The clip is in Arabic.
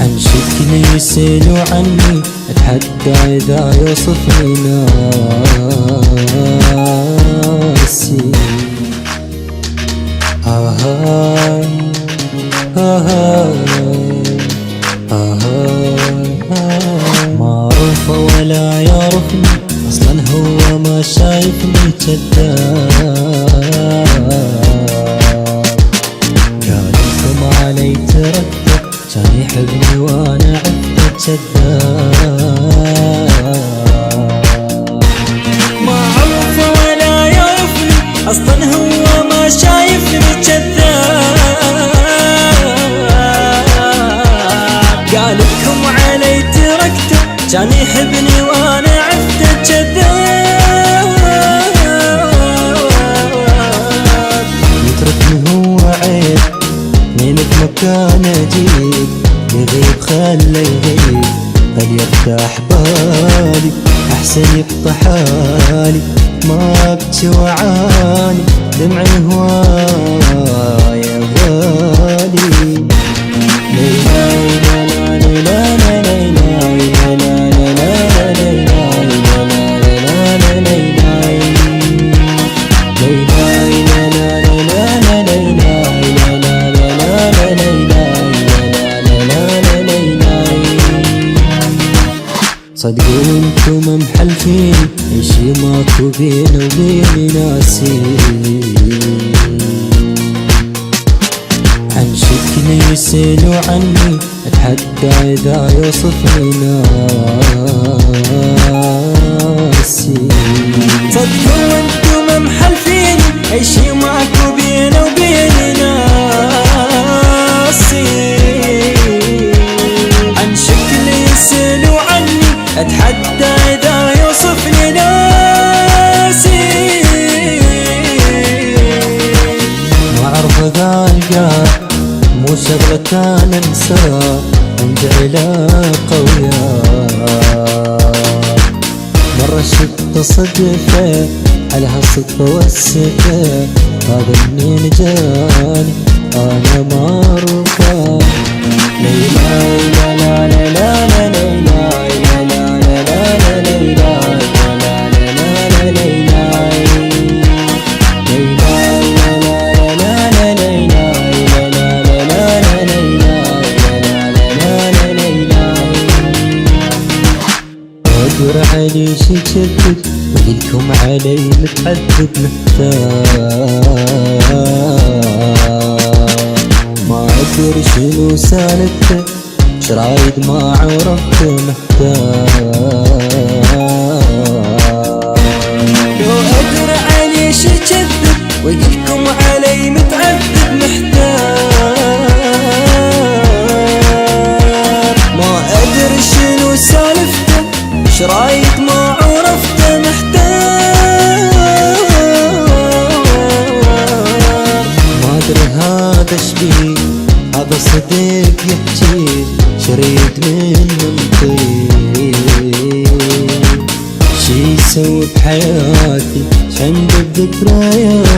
عن شكلي يسألوا عني أتحدى إذا يوصفني ناسي. معروفة ولا يعرفني أصلا هو ما شايفني كذاب. قال لكم علي تركته كان يحبني وانا عفته كذاب. معروفة ولا يعرفني أصلا هو ما شايفني كذاب. قال لكم علي تركته كان يحبني وانا عفته كذاب. يتركني هو عيب من بمكان اجيب يغيب خلى يغيب خل يرتاح بالي احسن يبقى حالي ما ابكي وعاني دمع هوايا غالي. صدقوا انتم محلفين اشي ماكو بيني وبين ناسي. عن شكلي يسألوا عني أتحدى إذا يوصفني ناسي. صدقوا انتم محلفين اي شي ماكو بيني وبين ناسي. عن شكلي يسألوا عني أتحدى إذا يوصفني ناسي. ما أعرف ذا القاه مو شغلة كان انساه عندي علاقة وياه. مرة شفت صدفة على هالصدفة والسكة هذا منين جاني أنا معروفة. ليلى لا لا لا لا ليلى أدور علي شي جدد وقلكم علي متعذب محتاج. ما أدري شنو سالفته شرايد ما عرفت محتاج. لو أدري علي شي جدد وقلكم علي متعذب محتاج. ما أدري شنو سالفته شرايط ما عرفته محتاج. ما أدري هذا شبيه هذا صديق يحكي شريد من مطير شي يسوي بحياتي شند الذكريات.